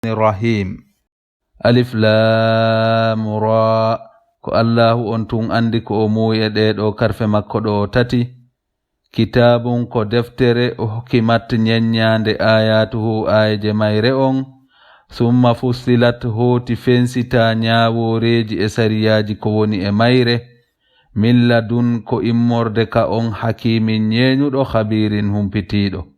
Rahim. Alif Lam Ra. Ko Allahu on tun andi ko o muuyi ɗeɗo karfe makko ɗo tati. Kitabun ko deftere uhkimat nyenyande ayatuhu ayaje mayre on. Summa fussilat hoti fensita nyaworeji e sariyaji ko woni e mayre. Min ladun ko immorde ka on hakimin nyenyuɗo khabirin humpitiɗo.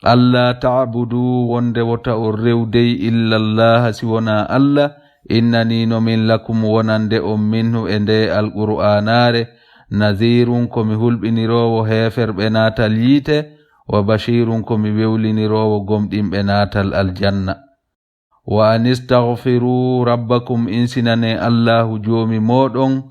Allah ta'budu wonde wota o rewdey illa Allah siwona Allah. Innani no min lakum wonande on minhu e nde alqur'anare nadhirun ko mi hulɓinirowo heferɓe natal yiite wa bashirun ko mi wewlinirowo gomɗinɓe natal aljanna. Wa anistaghfiru rabbakum insinane Allahu joomi moɗon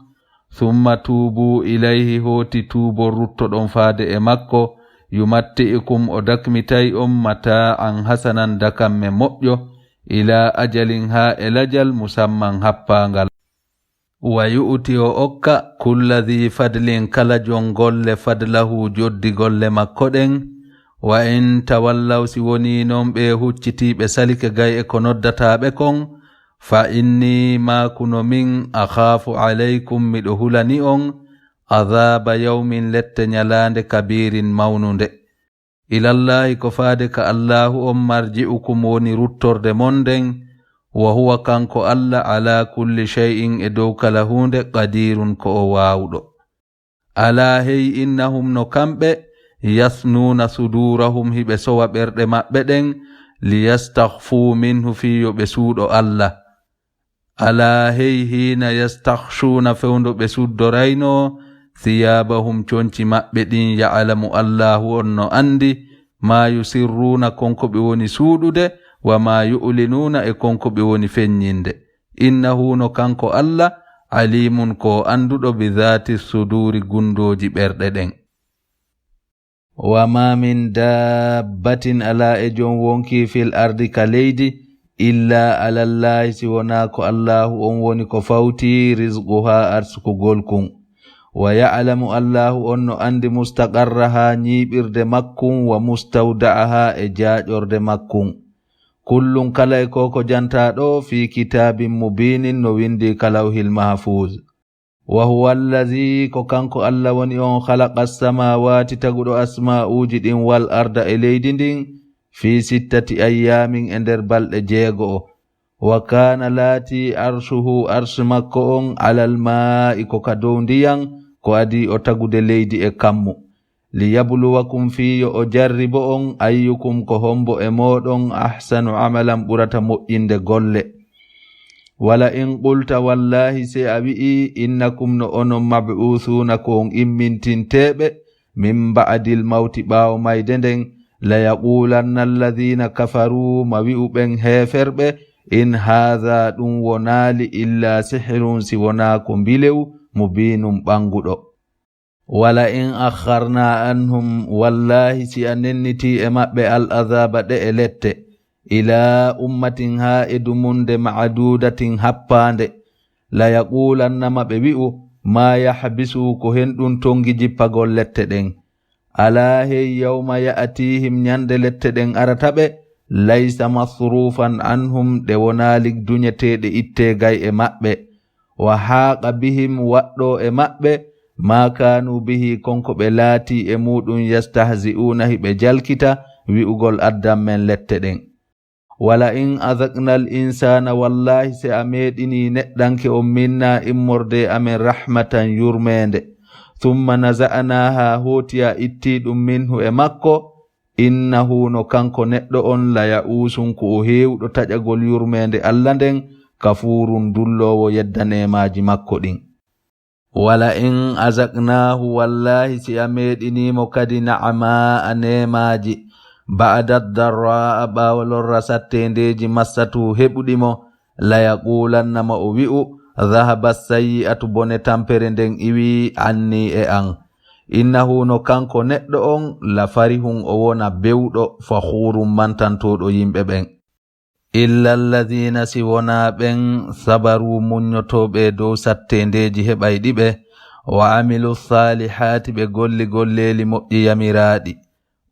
thumma tubu ilayhi hoti tubo ruttoɗon faade e makko yumatti'ikum o dakmitay on mata'an hasanan dakamme moƴƴo ila ajalin ha elajal musamman happangal. Wa yu'ti o okka kulla dhi fadlin kala jon golle fadlahu joddi golle makko ɗen. Wa in tawallaw si woni non ɓe huccitiɓe salike gay e ko noddataɓe kon fa inni makuno min akhafu alaykum miɗo hulani on adhaba yawmin lette nyalande kabirin mawnunde. Ilallahi ko faade ka Allahu on marji'ukum woni ruttorde monden wa huwa kanko Allah ala kulli shay'in e dow kala hunde qadirun ko o waawɗo. Ala hey innahum no kamɓe yasnuna sudurahum hiɓe sowa ɓerɗe maɓɓe ɗen liyastaghfu minhu fiyo ɓe suuɗo Allah. Ala hey hina yastaghshuna fewndo ɓe suddorayno thiyabahum conci maɓɓe ɗin ya'lamu Allahu on no andi ma yusirruna konko ɓe woni suuɗude wa ma yu'linuna e konko ɓe woni feññinde. Innahu no kanko Allah alimun ko anduɗo bi dhati suduri gundoji ɓerɗe ɗen. Wa ma min dabbatin ala e jon wonki fil ardi ka leydi illa alallahi si wona ko Allahu on woni ko fawti rizquha arsukugol kun. Wa ya'lamu Allahu on no andi mustaqarraha nyiɓirde makkun wa mustawda'aha e jaaƴorde makkun. Kullum kala e koko jantaɗo fi kitabin mubinin no windi kalawhil mahfuz. Wa huwa allazi ko kanko Allah woni on khalaqa as-samawati taguɗo asma'uji ɗin wal arda e leydi ndin fi 6 ayyamin e nder balɗe 6. Wa kana laati arshuhu arsh makko on alal ma'i ko ka dow ndiyan ko adi o tagude leydi e kammu. Liyabluwakum fiyo o jarribo on ayyukum ko hombo e moɗon ahsanu amalan ɓurata moƴƴinde golle. Wala in qulta wallahi se a wi'i innakum no onon mab'uthuna ko on immintinteɓe min ba'dil mawti ɓaawo mayde nden la yaqulanna alladhina kafaru ma wi'u ɓen heferɓe in hadha ɗum wonali illa sihrun si wona ko mbilew mubinum ɓanguɗo. Wala in akharna anhum wallahi si a nenniti e maɓɓe al azaba ɗe e lette ila ummatin ha e dumunde ma'adudatin happande la yaqulannama ɓe wi'u ma yahbisu ko hen ɗum tongi jippagol lette ɗen. Ala hey yawma ya'tihim nyande lette ɗen arataɓe laysa masrufan anhum ɗe wonali duñeteɗe itte gay e maɓɓe. Wa haqa bihim waɗɗo e maɓɓe ma kanu bihi konko ɓe laati e muɗum yastahzi'una hiɓe jalkita wi'ugol addan men lette ɗen. Wala in azaqnal insana wallahi se a meɗini neɗɗanke on minna immorde amen rahmatan yurmende thumma naza'naha hotiya itti ɗum minhu e makko innahu no kanko neɗɗo on la ya'usun ko o hewɗo taƴagol yurmende Allah nden kafurun dullowo yeddanemaji makko ɗin. Wala in azaqnahu wallahi si a meɗinimo kadi na'ama a nemaji ba'da darra ɓawo lorra sattendeji massatu heɓuɗimo la yaqulannama o wi'u dhahaba sayyi'atu bone tampere nden iwi anni e an. Innahu no kanko neɗɗo on la farihun o wona bewɗo fakhurum mantantoɗo yimɓe ɓen. Illa alladhina si wona ɓen sabaru muñotoɓe dow sattendeji heɓayɗiɓe wa amilu salihati ɓe golli golleli moƴƴi yamiraɗi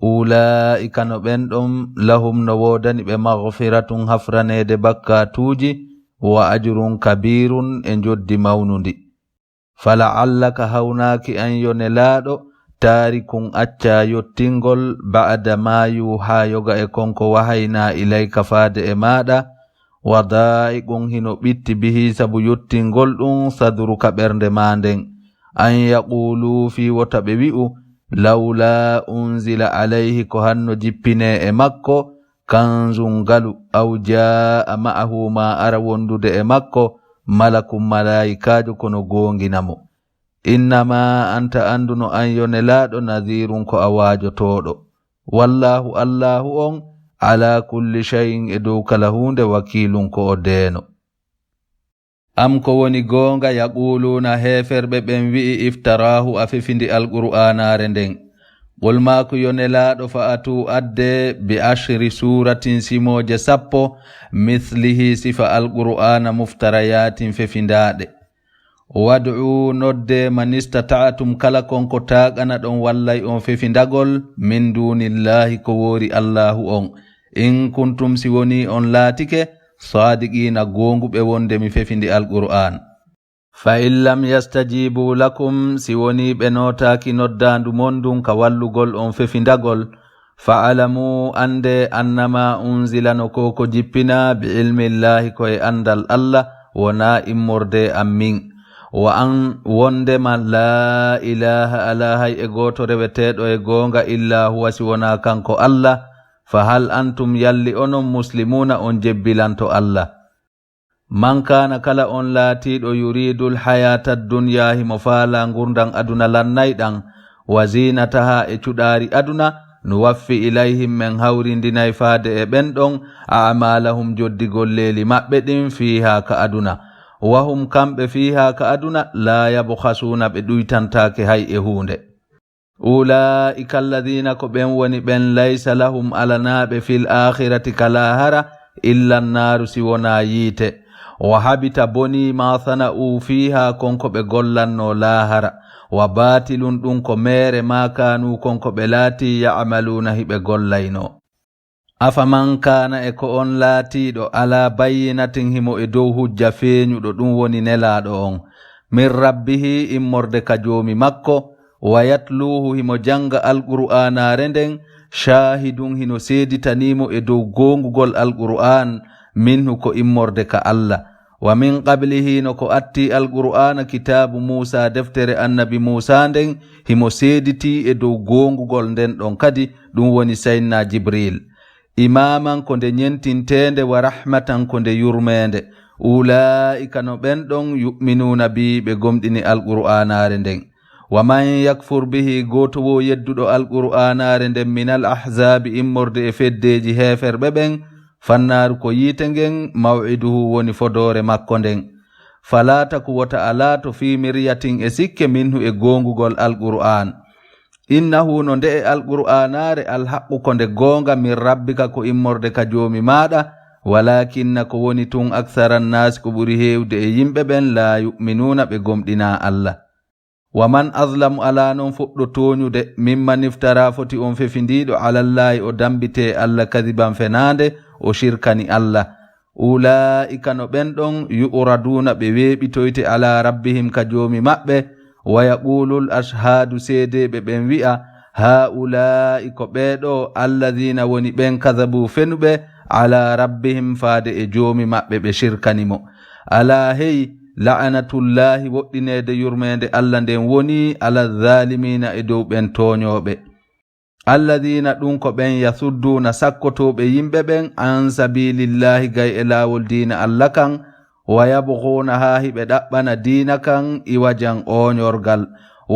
ulaika no ɓen ɗon lahum no wodani ɓe maghfiratun hafranede bakkatuji wa ajrun kabirun e joddi mawnundi. fala'allaka hawnaki an yo nelaɗo tarikun acca yottingol ba'da ma yuha yoga e konko wahayna ilayka faade e maɗa wa da'iqun hino ɓitti bihi sabu yottingol ɗum sadruka ɓernde ma nden an yaqulu fi wota ɓe wi'u lawla unzila alayhi ko hanno jippine e makko kanzun galu aw jaa ma'ahu ma ara wondude e makko malakum malaikajo kono gonginamo. innama anta anduno an yo nelaɗo nadhirun ko a wajotoɗo. wallahu allahu on ala kulli shay'in e dow kala hunde wakilun ko o deeno. am ko woni gonga yaquluna heferɓe ɓen wi'i iftarahu a fefindi alqur'anare nden. qul maako yo nelaɗo fa atu adde bi ashri suratin simoje 10 mithlihi sifa alqur'ana muftarayatin fefindaɗe. wad'u nodde man istata'tum kala konko taaqana ɗon wallay on fefindagol min dunillahi ko wori allahu on in kuntum si woni on laatike sadiqina gonguɓe wonde mi fefindi alqur'an. fa in lam yastajibu lakum si woni ɓe notaki noddandu mondum ka wallugol on fefindagol fa alamu ande annama unzilano ko jippina bi ilmillahi koye andal allah wona immorde ammin. wa an wondema la ilaha ala hay e goto reweteɗo e gonga illa huwa si wona kanko allah. fa hal antum yalli onon muslimuna on jebbilanto allah. man kana kala on laatiɗo yuridul hayata dunya himo faala gurdan aduna lannayɗan wa zinataha e cuɗari aduna nuwaffi ilayhim men hawrindinay faade e ɓen ɗon a'malahum joddigol leeli maɓɓe ɗin fiha ka aduna wahum kamɓe fiha ka aduna la yabkhasuna ɓe ɗuytantake hay e hunde. ulaika alladhina ko ɓen woni ɓen laysa lahum alanaɓe fil akhirati kala hara illa nnaru si wona yiite wa habita boni ma sana'u fiha konko ɓe gollanno lahara wa batilun ɗum ko mere ma kanu konko ɓe laati ya'maluna hiɓe gollayno. afaman kana e ko on laatiɗo ala bayyinatin himo e dow hujja feeñuɗo ɗum woni nelaɗo on min rabbihi immorde ka joomi makko wa yatluhu himo janga alqur'anare nden shahidun hino seeditanimo e dow gongugol alqur'an minhu ko immorde ka allah wa min qablihi no ko atti alqur'ana kitabu musa deftere annabi musa nden himo seediti e dow gongugol nden ɗon kadi ɗum woni sayyidina jibril imaman ko nde nyentintende wa rahmatan ko nde yurmende. ulaika no ɓen ɗon yu'minuna bi ɓe gomɗini alqur'anare nden. wa man yakfur bihi goto wo yedduɗo alqur'anare nden minal ahzabi immorde e feddeji heferɓe ɓen fannaru ko yiite ngen maw'iduhu woni fodore makko nden. fala taku wota ala to fi miryatin e sikke minhu e gongugol alqur'an. innahu no nde e alqur'anare alhaqqu ko nde gonga min rabbika ko immorde ka joomi maɗa walakinna ko woni tun aksara nnasi ko ɓuri hewde e yimɓe ɓen la yu'minuna ɓe gomɗina allah. wa man azlamu ala non fuɗɗo toñude mimman iftara foti on fefindiɗo alallahi o dambite allah kadiban fenande o shirkani allah. ulaika no ɓen ɗon yu'raduna ɓe weɓitoyte ala rabbihim ka joomi maɓɓe wa yaqulul ashhadu seedeɓe ɓen wi'a haula'i ko ɓeɗo alladhina woni ɓen kadhabu fenuɓe ala rabbihim faade e joomi maɓɓe ɓe shirkanimo. ala hey la'anatullahi woɗɗinede yurmede allah nden woni ala zalimina e dow ɓen toñoɓe. alladhina ɗum ko ɓen yasudduna sakkotoɓe yimɓe ɓen an sabilillahi gay e laawol diina allah kan wa yabghuna ha hiɓe ɗaɓɓana diina kan iwajan oñorgal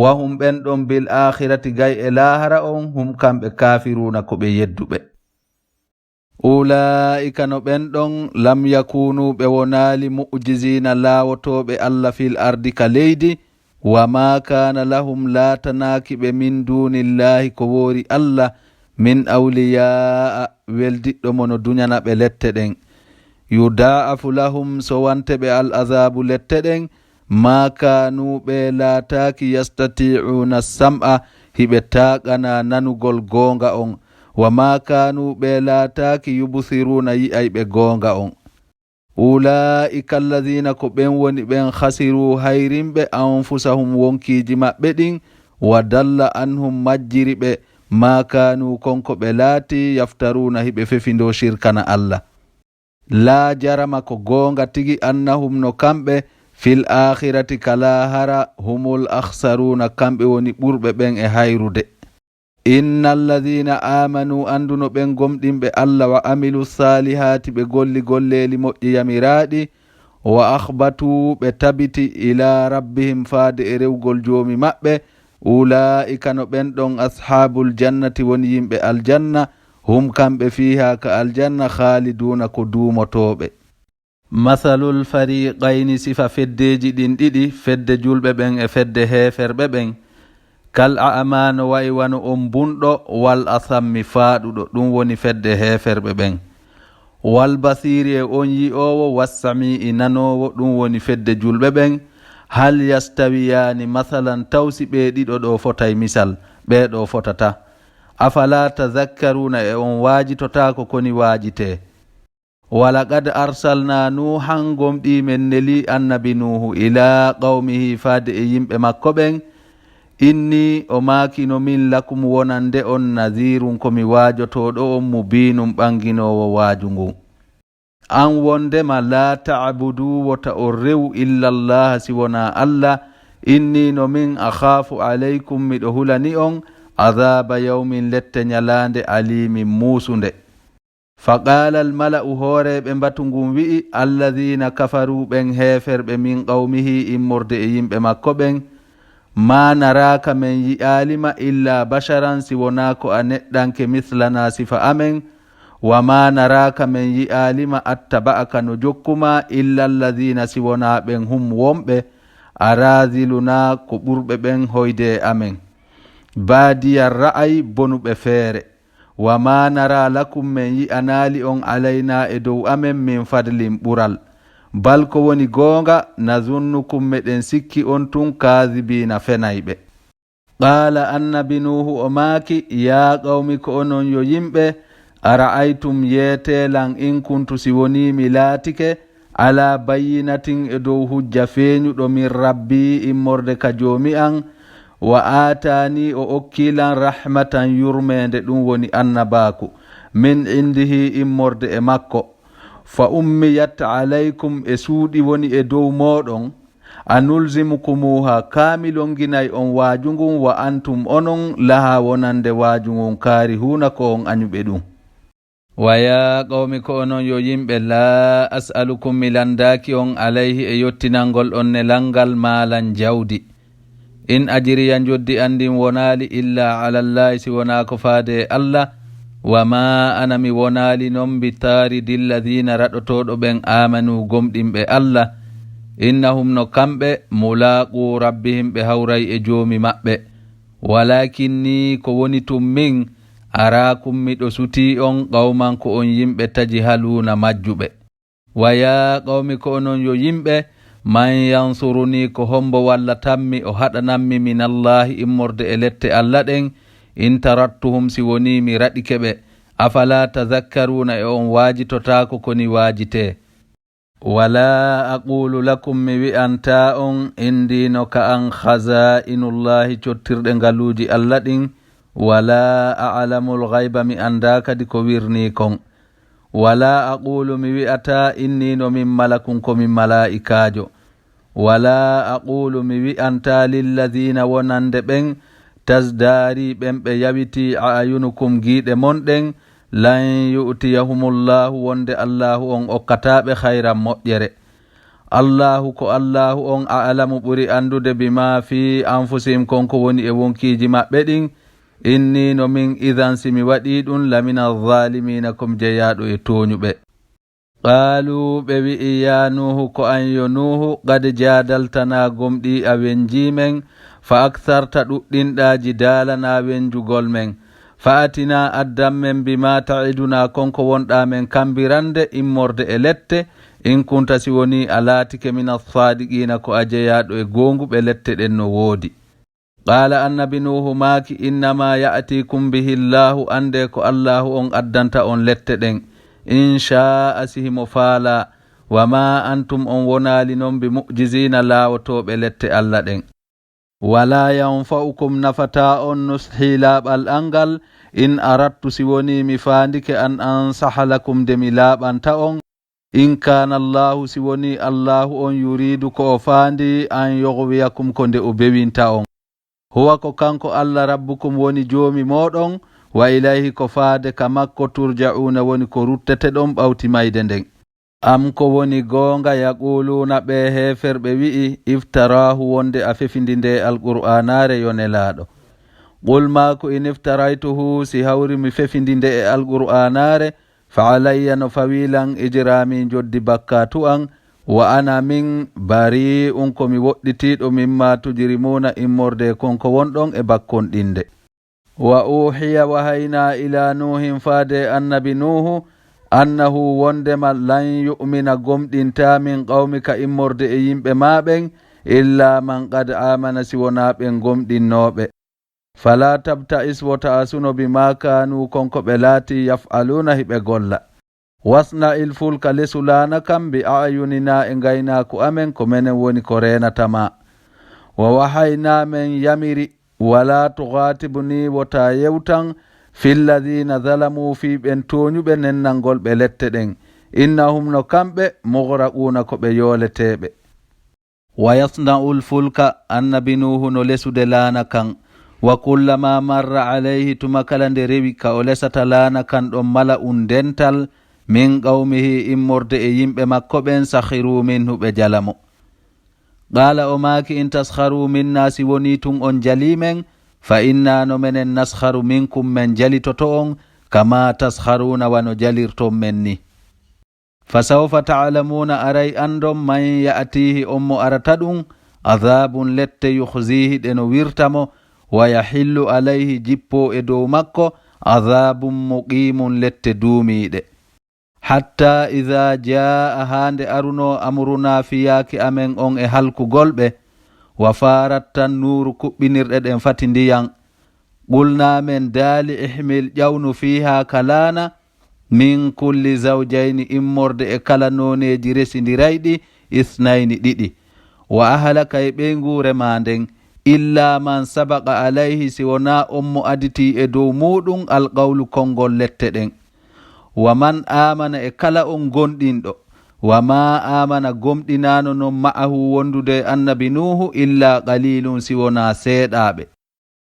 wahum ɓen ɗon bil akhirati gay e lahara on hum kamɓe kafiruna ko ɓe yedduɓe. ulaika no ɓen ɗon lam yakunu ɓe wonali mu'jizina laawotoɓe allah fil ardi ka leydi wa ma kana lahum latanaki ɓe min dunillahi ko wori allah min awliyaa weldiɗɗo mono duñana ɓe lette ɗen. yudaafu lahum so wante ɓe al azabu lette ɗen ma kanu ɓe laataki yastati'una sam'a hiɓe taaqana nanugol goonga on wa ma kanu ɓe laataaki yubsiruna yi'ay ɓe goonga on. Ulaika alladhina ko ɓen woni ɓen khasiru hayrimɓe anfusahum wonkiiji maɓɓe ɗin wa dalla anhum majjiri ɓe ma kanu konko ɓe laati yaftaruna hiɓe fefindo shirkana Allah. La jarama ko goonga tigi annahum no kamɓe fil akhirati kala hara humul akhsaruna kamɓe woni ɓurɓe ɓen e hayrude. Innal ladhina amanu anduno ɓen gomɗinɓe Allah wa amilu salihati ɓe golli golleeli moƴƴi yamiraaɗi wa akhbatu ɓe tabiti ila rabbihim faade e rewgol joomi maɓɓe ulaika no ɓen ɗon ashabul jannati woni yimɓe aljanna hum kamɓe fiha ka aljanna khaliduna ko duumotoɓe. Mathalul fariqayni sifa feddeji ɗin ɗiɗi fedde julɓe ɓen e fedde heeferɓe ɓen kal a'mano wayi wano on bunɗo wal asammi faaɗuɗo ɗum woni fedde heeferɓe ɓen wal basiri e on yi'owo wassami'i nanowo ɗum woni fedde julɓe ɓen hal yastawiyani masalan tawsi ɓe ɗiɗo ɗo fotay misal ɓeɗo fotata afala tadhakkaruna e on waajitotako koni waajite. walaqad arsalna nuhan gomɗi men neli annabi nuhu ila qawmihi faade e yimɓe makko ɓen inni o maakino min lakum wonande on nadhirun komi waajotoɗo on mubinum ɓanginowo waaju ngun. An wondema la ta'budu wota o rew illa Allah si wona Allah inni no min akhafu alaykum miɗo hulani on adhaba yawmin lette nyalande alimin muusunde. Faqala almala'u hooreɓe mbatu ngun wi'i alladhina kafaru ɓen heeferɓe min qawmihi immorde e yimɓe makko ɓen ma naraka men yi'alima illa basharan si wona ko a neɗɗanke mislana sifa amen wa ma naraka men yi'alima attaba'aka no jokkuma illa alladhina si wona ɓen hum womɓe araziluna ko ɓurɓe ɓen hoyde amen baadiya ra'ay bonuɓe feere wa ma nara lakum men yi'anali on alayna e dow amen min fadlin ɓural bal ko woni goonga nazunnukum meɗen sikki on tun kaadibina fenayɓe. Qala annabi nuhu o maaki ya qawmi ko onon yo yimɓe ara'aytum yeetelan in kuntu si woni mi laatike ala bayyinatin e dow hujja feeñuɗo min rabbi immorde ka joomi an wa atani o okkilan rahmatan yurmende ɗum woni annabaku min indihi immorde e makko fa ummiyat alaykum e suuɗi woni e dow moɗon anulzimukumuha kaamilonginay on waaju ngun wa antum onon laha wonande waaju ngun kaari huna ko on añuɓe ɗum. Wa ya qawmi ko onon yo yimɓe la as'alukum mi landaki on alayhi e yottinangol on ne langal maalan jawdi in ajiriya joddi andin wonali illa alallahi si wona ko faade Allah wa ma ana mi wonali non bitaridi alladhina raɗotoɗo ɓen amanu gomɗinɓe Allah innahum no kamɓe mulaqu rabbihim ɓe hawray e joomi maɓɓe walakinni ko woni tum min arakum miɗo suti on qawman ko on yimɓe taji haluna majjuɓe. Wa ya qawmi ko onon yo yimɓe man yansuruni ko hombo walla tammi o haɗanammi minallahi immorde e lette Allah ɗen in tarattuhum si woni mi raɗike ɓe afala tadhakkaruna e on waajitotako koni waajite. Wala aqulu lakum mi wi'anta on indino ka an khazainullahi cottirɗe ngaluuji Allah ɗin wala a'lamul ghaiba mi anda kadi ko wirni kon wala aqulu mi wi'ata innino min malakun ko min malaikajo wala aqulu mi wi'anta lilladhina wonande ɓen tasdari ɓen ɓe yawiti ayunukum giiɗe monɗen lan yu'tiyahumullahu wonde Allahu on okkataɓe khayran moƴƴere. Allahu ko Allahu on a'lamu ɓuri andude bima fi anfusihim konko woni e wonkiji maɓɓe ɗin inni no min idan simi waɗi ɗum lamina zalimina kom jeyaɗo e toñuɓe. Qalu ɓe wi'i ya nuhu ko an yo nuhu qad jadaltana gomɗi a wenjimen fa aktharta ɗuɗɗinɗaji dalana wenjugol men fa atina addan men bima ta'iduna konko wonɗa men kambirande immorde e lette in kunta si woni a laatike min as-sadiqina ko a jeyaɗo e gonguɓe lette ɗen no woodi. qala annabi nuhu maaki innama ya'tikum bihi llahu ande ko allahu on addanta on lette ɗen insha'a sihimo faala wama antum on wonali non bi mu'jizina laawotoɓe lette allah ɗen wala yanfa'ukum nafata on nushi laaɓal angal in arattu si woni mi faandike an ansaha lakum de mi laaɓanta on in kana allahu si woni allahu on yuridu ko o faandi an yoghwiyakum ko nde o bewinta on huwa ko kanko allah rabbukum woni joomi moɗon wa ilayhi ko faade ka makko turja'una woni ko ruttete ɗon ɓawti mayde nden am ko woni goonga yaquluna ɓe heferɓe wi'i iftarahu wonde a fefindi nde alqur'anare yo nelaaɗo qul ma ko in iftaraytuhu si hawri mi fefindi nde e alqur'anare fa alayya no fawilan ijrami joddi bakkatu an wa ana min bari komi woɗɗitiɗo mimma tujrimuna immorde konko wonɗon e bakkon ɗinde wa uhiya wahayna ila nuhin faade annabi nuhu annahu wondema lan yu'mina gomɗinta min qawmika immorde e yimɓe maɓen illa man qad amana si wona ɓen gomɗinnoɓe fala tabta'is wota asuno bima kanu konko ɓe laati yaf'aluna hiɓe golla wasna il fulka lesulana kam bi ayunina e ngaynaku amen ko menen woni ko renatama wa wahayna men yamiri wala tughatibuni wota yewtan filladina zalamu fi ɓen toñuɓe nennangol ɓe lette ɗen innahum no kamɓe mughraquna ko ɓe yoleteɓe wa yasna'ul fulka annabi nuhu no lesude laana kan wa kullama marra alayhi tuma kala nde rewi ka o lesata laana kan ɗon mala'un dental min qawmihi immorde e yimɓe makko ɓen sakhiru minhu ɓe jalamo qala o maaki in taskharu minna si woni tun on jalimen fa inna no menen naskharu minkum men jalitoto on kama taskharuna wano jalirton men ni fa sawfa ta'lamuna aray andon man ya'tihi on mo arata ɗum adhabun lette yukhzihi ɗe no wirtamo wa yahillu alayhi jippo e dow makko adhabun muqimun lette duumiɗe hatta idha jaa hande aruno amruna fiyaki amen on e halkugolɓe wa farat tan nuru kuɓɓinirɗe ɗen fati ndiyan qulna men daali ihmil ƴawnu fiha kalana min kulli zawjayni immorde e kala noneji resindirayɗi isnayni ɗiɗi wa ahlaka e ɓeygure ma nden illa man sabaqa alayhi si wona on mo aditi e dow muɗum alqawlu konngol lette ɗen wa man amana e kala on gonɗinɗo wa ma amana gomɗinano non ma'ahu wondude annabi nuhu illa qalilun si wona seeɗaɓe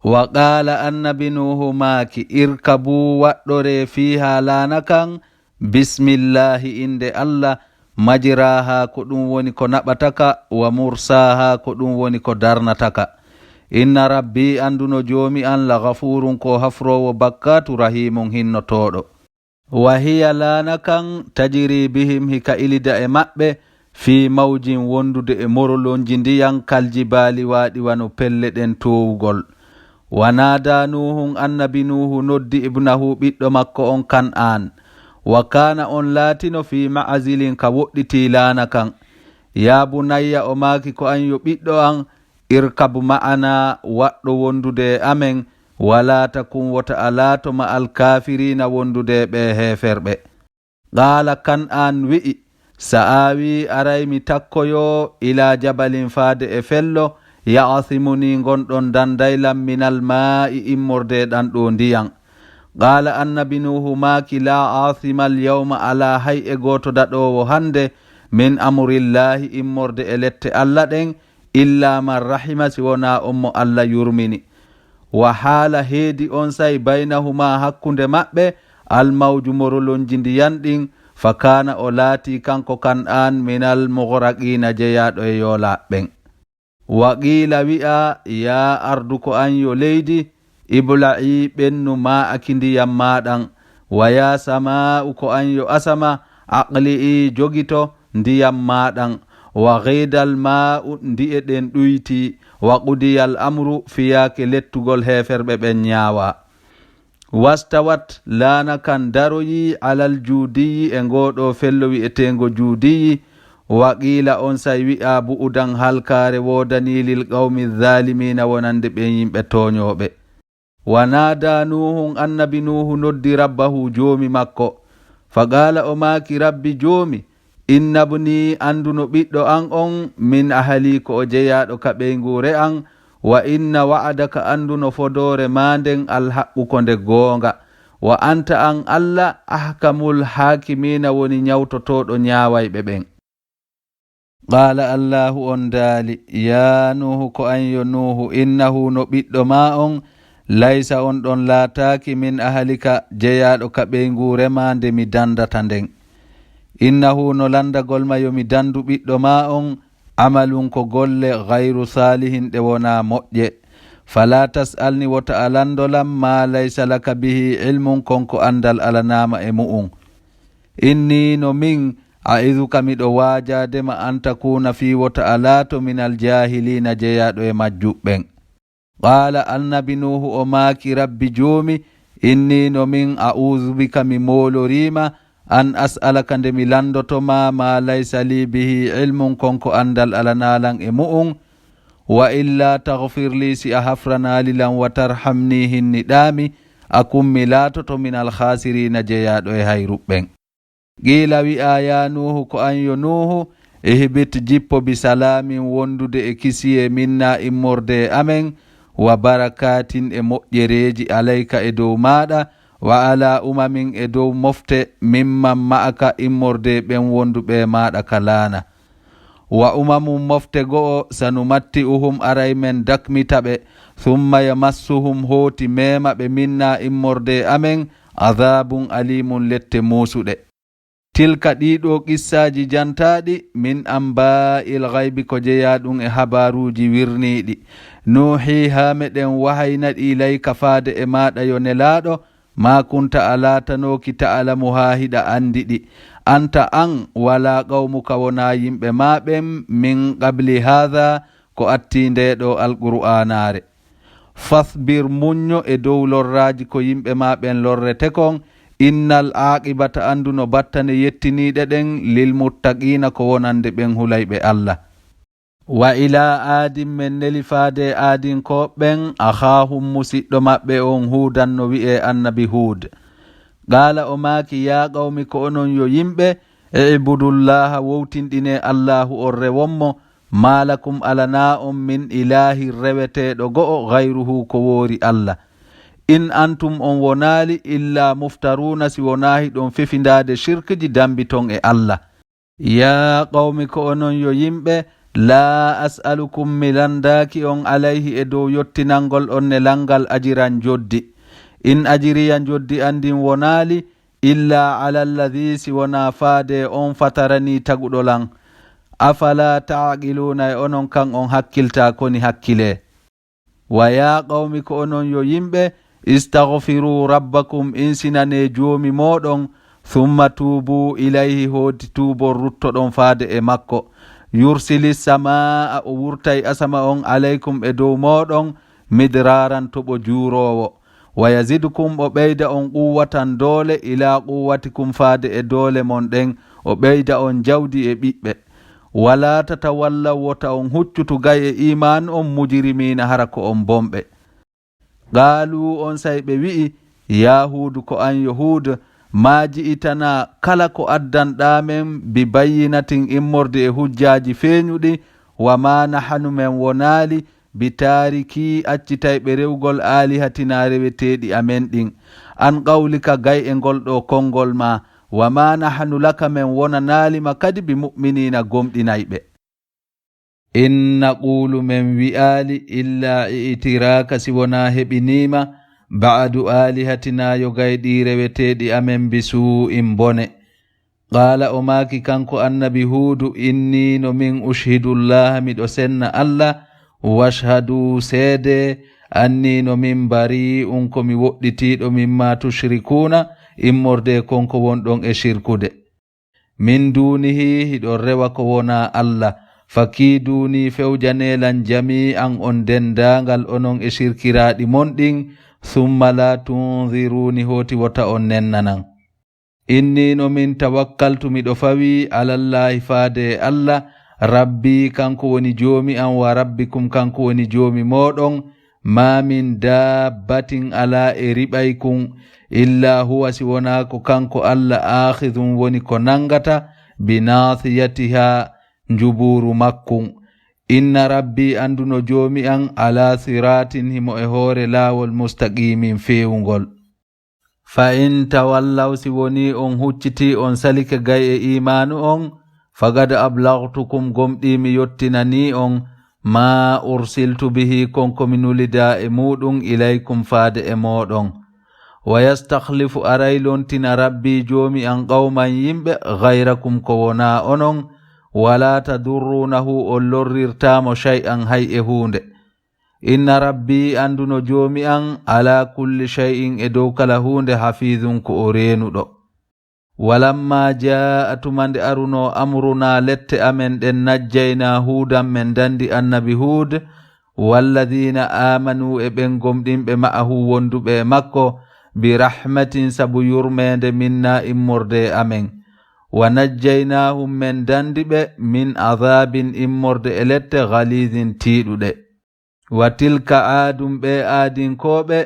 wa qala annabi nuhu maaki irkabu waɗɗore fiha laana kan bismillahi inde allah majiraha ko ɗum woni ko naɓataka wa mursaha ko ɗum woni ko darnataka inna rabbi anduno joomi an la gafurun ko hafrowo bakkatu rahimun hinnotoɗo wa hiya laana kan tajiri bihim hika ilida e maɓɓe fi mawjin wondude e morolonji ndiyan kaljibali waɗi wano pelle ɗen towugol wa nada nuhun annabi nuhu noddi ibnahu ɓiɗɗo makko on kan an wa kana on laatino fi ma'azilin ka woɗɗiti laana kan ya bunayya o maaki ko an yo ɓiɗɗo an irkabu ma'ana waɗɗo wondude amen wala takun wota alato ma alkafirina wondude ɓe heferɓe qala kan an wi'i sa'awi aray mi takkoyo ila jabalin faade e fello ya'asimuni gonɗon dandaylam minal ma'i immorde ɗan ɗo ndiyan qala annabi nuhu maaki la asima alyawma ala hay e goto daɗowo hande min amrillahi immorde e lette allah ɗen illa man rahima si wona on mo allah yurmini wa haala heedi on say baynahuma hakkunde maɓɓe almawju morolonji ndiyan ɗin fa kana o laati kanko kan an minal mughraqina jeyaɗo e yolaɓɓen wa qila wi'a ya ardu ko an yo leydi ibla'i ɓennu ma aki ndiyam maɗan wa ya sama'u ko an yo asama aqli'i jogito ndiyam maɗan wa ghidal ma'u ndi'e ɗen ɗuyti wa qudiyal amru fiyake lettugol heferɓe ɓen ñaawa wastawat laana kan daroyi alal juudiyi e ngoɗo fello wi'etengo juudiyi waqila on say wi'a bu'udan halkare wodani lil qawmi dhalimina wonande ɓe yimɓe toñoɓe. Wanada nuhun annabi nuhu noddi rabbahu joomi makko, faqala o maaki rabbi joomi, inna bni anduno ɓiɗɗo an on min ahali ko o jeyaɗo ka ɓeygure an, wa inna wa'adaka anduno fodore manden alhaqqu ko nde goonga, wa anta an Allah ahkamul hakimina woni nyawtotoɗo nyawayɓe ɓen. Qala allahu on daali, ya nuhu ko an yo nuhu, innahu no ɓiɗɗo ma on laysa on ɗon laataki min ahalika jeyaɗo ka ɓeygure ma nde mi dandata nden. Innahu no landagol ma yo mi dandu ɓiɗɗo ma on amalun ko golle gayru salihin ɗe wona moƴƴe. Fala tas'alni wota alandolam ma laysa laka bihi ilmun konko andal alanama e mu'un. Inni no min a'iduka miɗo wajadema an takuna fi wota alato min aljahilina jeyaɗo e majjuɓɓen. Qala annabi nuhu o maaki rabbi joomi, inni no min a'udhu bika mi molorima an as'alaka nde mi landotoma ma laysa li bihi ilmun konko andal alanalan e mu'un, wa illa taghfir li si a hafranalilan wa tarhamni hinniɗami akum mi latoto min alkhasirina jeyaɗo e hayruɓɓen. Qila wi'a ya nuhu ko an yo nuhu, ihbit jippo bisalamin wondude e kisiye minna immorde amen, wa barakatin e moƴƴereji alayka e dow maɗa, wa ala umamin e dow mofte mimman ma'aka immorde ɓen wonduɓe maɗa kalana. Wa umamum mofte go'o sanumatti uhum aray men dakmitaɓe, thumma yamassuhum hooti memaɓe minna immorde amen adhabun alimun lette musuɗe. Tilka ɗiɗo qissaji jantaɗi min amba'il ghaibi ko jeyaɗum e habaruji wirniɗi, nuhi ha meɗen wahaynaɗi ilayka faade e maɗa yo nelaɗo, ma kunta alatanoki ta'alamu ha hiɗa andiɗi, anta an wala qawmuka wona yimɓe maɓen min qabli hadha ko atti ndeɗo alqur'anare. Fasbir munyo e dow lorraji ko yimɓe maɓen lorrete kon, innal aqibata anduno battane yettiniɗe ɗen lil muttaqina ko wonande ɓen hulayɓe Allah. Wa ila adin men neli faade adin ko ɓen akhahum musiɗɗo maɓɓe on hudan no wi'e annabi Hud. Qala o maaki ya qawmi ko onon yo yimɓe, e ibudullaha wowtinɗine allahu on rewonmo, malakum alana on min ilahi reweteɗo go'o gayruhu ko woori Allah. In antum on wonali illa muftaruna si wonahi ɗon fefindade shirkiji dambiton e Allah. Ya qawmi ko onon yo yimɓe, la as'alukum mi landaki on alayhi e dow yottinangol on ne langal ajiran joddi. In ajiriya joddi andin wonali illa ala alladhi si wona faade on fatarani taguɗolan. Afala ta'qiluna e onon kan on hakkilta koni hakkile. Wa ya qawmi ko onon yo yimɓe, istaghfiru rabbakum insinane joomi moɗon, thumma tubu ilayhi hooti tubo ruttoɗon faade e makko. Yursili samaa o wurtay asama on alaykum e dow moɗon midraran toɓo juurowo, wa yazidkum o ɓeyda on quwwatan doole ila quwwatikum faade e doole mon ɗen, o ɓeyda on jawdi e ɓiɓɓe. Wala tatawallaw wota on huccutu gay e iman on mujrimina hara ko on bomɓe. Qaalu on say ɓe wi'i, yahudu ko an yahudu, ma ji'itana kala ko addanɗamen bi bayyinatin immorde e hujjaji feeñuɗi, wa ma nahanu men wonali bi tariki accitayɓe rewgol alihatina reweteɗi amen ɗin, an qawlika gay e ngol ɗo konngol ma, wa ma nahanu laka men wonanalima kadi bi mu'minina gomɗinayɓe. In naqulu men wi'ali illa itiraka si wona heɓinima ba'du alihatina yo gayɗi reweteɗi amen bisu in bone. Qala o maaki kanko annabi Hudu, inni no min ushhidullaha miɗo senna Allah, washhadu seede anni no min bari un ko mi woɗɗitiɗo mimma tushrikuna immorde konko wonɗon e shirkude. Min dunihi hiɗo rewa ko wona Allah, fakiduni fewjanelan jami'an on dendangal onon e shirkiraɗi mon ɗin, summa la tunziruni hoti wota on nennanan. inni no min tawakkaltu miɗo fawi alallahi faade Allah rabbi kanko woni joomi an wa rabbikum kanko woni joomi moɗon ma min dabbatin ala e riɓaykun illa huwa si wona ko kanko Allah akhidun woni ko nangata binasiyatiha njuburu makkun inna rabbi anduno joomi an ala siratin himo e hoore laawol mustaqimin fewugol fa in tawallaw si woni on hucciti on salike gay e imanu on fagad ablagtukum gomɗimi yottinani on ma ursiltu bihi konko mi nulida e muɗum ilaykum faade e moɗon wa yastakhlifu aray lontina rabbi joomi an qawman yimɓe gayrakum ko wona onon wala tadurrunahu on lorrirtamo shay'an hay e hunde inna rabbi anduno joomi an ala kulli shay'in e dow kala hunde hafizun ko o reenuɗo walamma ja'atumande aruno amruna lette amen ɗen najjayna huudan men dandi annabi hud walladina amanu e ɓen gomɗinɓe ma'ahu wonduɓe makko bi rahmatin sabu yurmede minna immorde amen wa najjaynahum men dandiɓe min adabin immorde e lette ghalidin tiiɗuɗe wa tilka aadum ɓe aadinkoɓe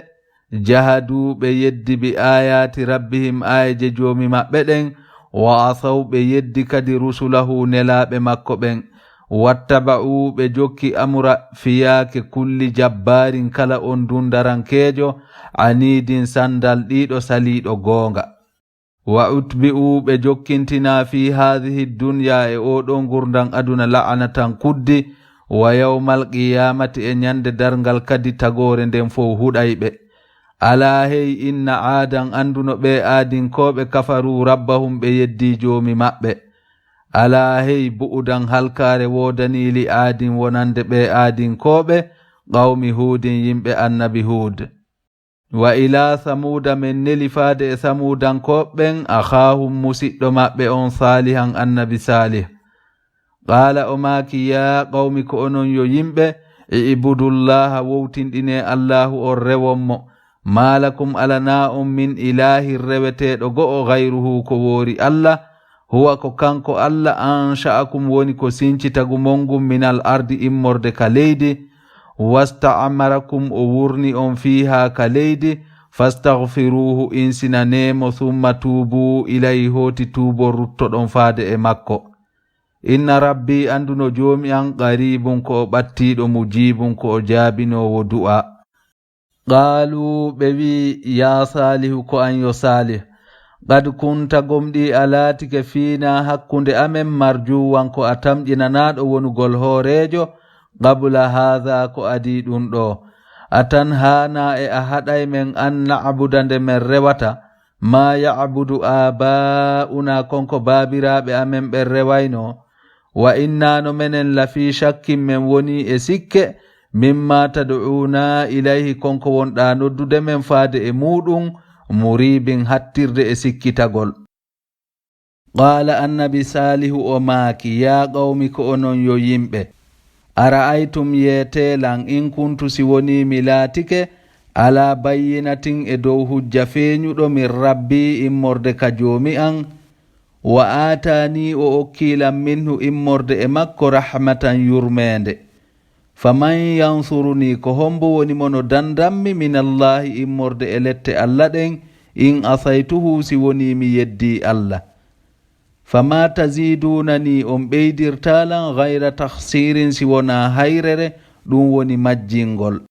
jahadu ɓe yeddi bi ayati rabbihim ayaje joomi maɓɓe ɗen wa asaw ɓe yeddi kadi rusulahu nelaɓe makko ɓen wattaba'u ɓe jokki amra fiyake kulli jabbarin kala on dundarankejo anidin sandal ɗiɗo saliɗo goonga wa utbi'u ɓe jokkintina fi hadhihi dunya e oɗon gurdan aduna la'anatan kuddi wa yawmal qiyamati e nyande dargal kadi tagore nden fof huɗayɓe ala hey inna aadan anduno ɓe aadinkoɓe kafaru rabbahum ɓe yeddi joomi maɓɓe ala hey bu'udan halkare wodanili aadin wonande ɓe aadinkoɓe qawmi hudin yimɓe annabi hud wa ila samuda men neli faade e samudankoɓɓen akhahum musiɗɗo maɓɓe on salihan annabi salih qala o maaki ya qawmi ko onon yo yimɓe ibudullaha wowtinɗine allahu on rewonmo malakum alana on min ilahi reweteɗo go'o gayruhu ko woori allah huwa ko kanko allah ansha'akum woni ko sincitagu mongum minal ardi immorde ka leydi wasta'amarakum o wurni on fiha ka leydi fastaghfiruhu insinanemo thumma tubu ilayhi hoti tubo ruttoɗon faade e makko inna rabbi anduno joomi an qaribun ko o ɓattiɗo mujibun ko o jaabinowo du'a qalu ɓe wi ya salihu ko an yo salih qad kunta gomɗi a laatike fiina hakkunde amen marjuwan ko a tamƴinanaɗo wonugol hoorejo qabla hadha ko adi ɗum ɗo atan hana e a haɗay men an na'buda nde men rewata ma ya'budu aba'una konko baabiraɓe amen ɓen rewayno wa inna no menen lafi shakkin men woni e sikke mimma tad'una ilayhi konko wonɗa noddude men faade e muɗum muribin hattirde e sikkitagol qala annabi salihu o maaki ya qawmi ko onon yo yimɓe ara'aytum yeetelan in kuntu si woni mi laatike ala bayyinatin e dow hujja feeñuɗo min rabbi immorde ka joomi an wa atani o okkilan minhu immorde e makko rahmatan yurmende faman yansuruni ko hombo woni mono dandammi minallahi immorde e lette allah ɗen in asaytuhu si woni mi yeddi allah fama tazidunani on ɓeydirtalan gayra tahsirin si wona hayrere ɗum woni majjingol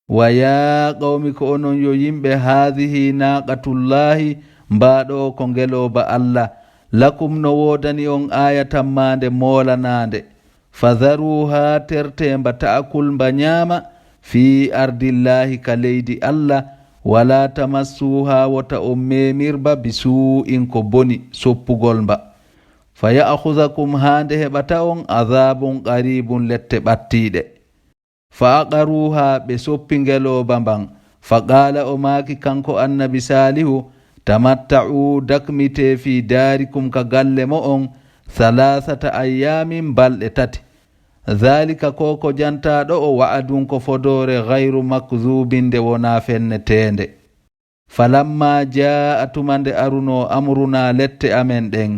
wa ya qawmi ko onon yo yimɓe hadihi naqatullahi mbaɗo ko ngeloba allah lakum no wodani on aya tammande moolanande fadharuha tertemba ta'kul mba nyama fi ardillahi ka leydi allah wala tamassuha wota on memirba bisu'in ko boni soppugol mba fa ya'khudhakum hande heɓata on adhabun qaribun lette ɓattiɗe fa aqaruha ɓe soppi ngeloba mban fa qala o maaki kanko annabi salihu tamatta'u dakmite fi darikum ka galle mo on 3 ayyamin balɗe 3 dhalika koko jantaɗo o wa'adun ko fodore gayru makzubin nde wona fennetende falamma jaa tumande aruno amruna lette amen ɗen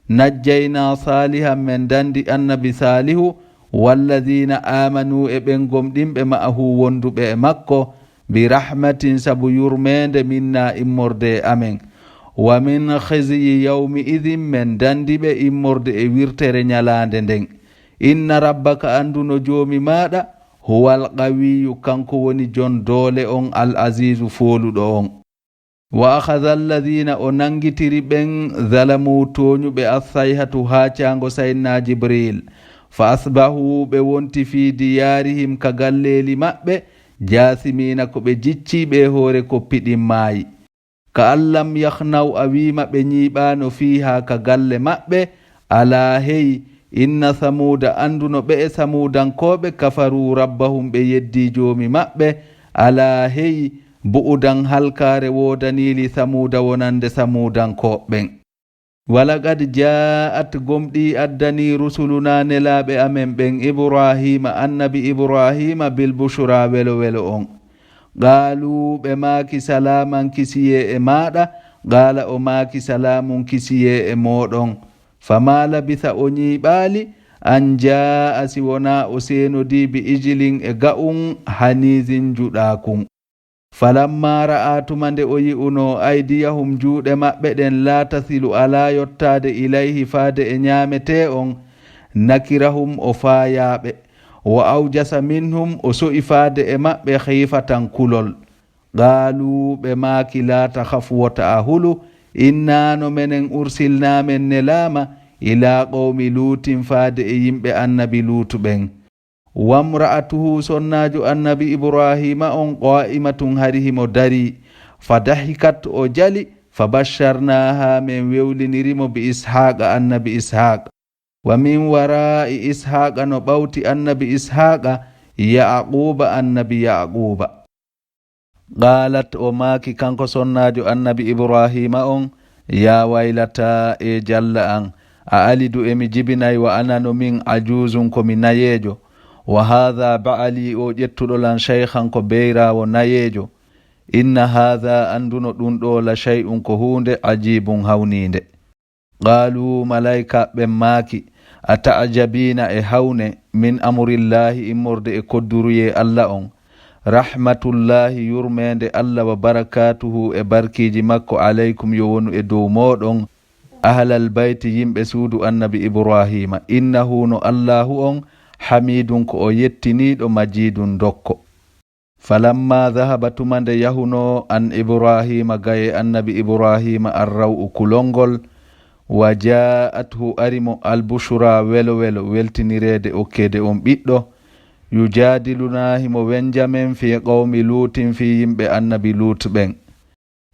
najjayna salihan men dandi annabi salihu walladina amanu e ɓen gomɗinɓe ma'ahu wonduɓe e makko birahmatin sabu yurmende minna immorde amen wa min khizyi yawmi idin men dandiɓe immorde e wirtere ñalande nden inna rabbaka anduno joomi maɗa huwal qawiyu kanko woni jon doole on al azizu foluɗo on wa akhadha alladhina o nangitiri ɓen zalamu toñuɓe assayhatu ha cango sayna jibril fa asbahu ɓe wonti fi diyarihim ka galleli maɓɓe jasimina ko ɓe jicciɓe hoore koppiɗin maayi ka allam yahnaw a wima ɓe ñiɓano fiha ka galle maɓɓe ala hey inna samuda anduno ɓe e samudankoɓe kafaru rabbahum ɓe yeddi joomi maɓɓe ala hey bu'udan halkare wodanili samuda wonande samudankoɓen walaqad ja'at gomɗi addani rusuluna nelaɓe amen ɓen ibrahima annabi ibrahima bilbushra welo welo on qaalu ɓe maaki salaman kisiye e maɗa qala o maaki salamun kisiye e moɗon fama labitha o ñiɓaali an jaa si wona o seenodi bi ijilin e ga'un hanizin juɗakun falamma ra'a tuma nde o yi'uno aydiyahum juuɗe maɓɓe ɗen la tasilu ala yottade ilayhi faade e ñaamete on nakirahum o faayaɓe wa awjasa minhum o so'i faade e maɓɓe khifatan kulol qaalu ɓe maaki la takhaf wota a hulu innano menen ursilnamen nelama ila qawmi luutin faade e yimɓe annabi luutu ɓen wamra'atuhu sonnajo annabi ibrahima on qa'imatun hari himo dari fadahikat o jali fabasharnaha min wewlinirimo bi ishaqa annabi ishaq wa min wara'i ishaqa no ɓawti annabi ishaqa yaquba annabi yaquba qalat o maaki kanko sonnajo annabi ibrahima on ya waylata e jalla an a alidu emi jibinay wa anano min ajuzun komi nayejo wa hadha ba'ali o ƴettuɗolan shaykhan ko beyrawo nayejo inna hadha anduno ɗum ɗo la shay'un ko hunde ajibun hawninde qalu malaika ɓen maaki a ta'jabina e hawne min amurillahi immorde e kodduruye allah on rahmatullahi yurmende allah wa barakatuhu e barkiji makko alaykum yo wonu e dow moɗon ahlal bayti yimɓe suudu annabi ibrahima innahu no allahu on hamidun ko o yettiniɗo majidun dokko falamma dhahaba tuma nde yahuno an ibrahima gaye annabi ibrahima arraw'u kulolngol wa ja'athu arimo albushra welo welo weltinirede okkede on ɓiɗɗo yujadiluna himo wenjamen fi qawmi lutin fi yimɓe annabi lut ɓen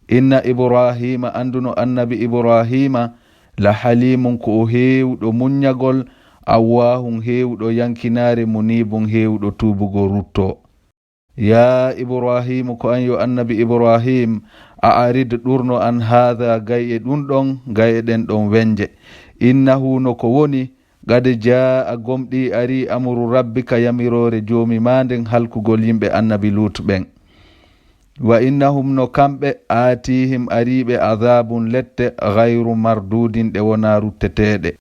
inna ibrahima anduno annabi ibrahima la halimun ko o heewɗo muññagol awwahum heewɗo yankinare munibum heewɗo tubugo rutto ya ibrahimu ko an yo annabi ibrahim a arid ɗurno an haada gay e ɗum ɗon gay e ɗen ɗon wenje innahu no ko woni gade jaa gomɗi ari amuru rabbika yamirore joomi ma nden halkugol yimɓe annabi lut ɓen wa innahum no kamɓe aatihim ariɓe adabun lette gayru mardudin ɗe wona rutteteɗe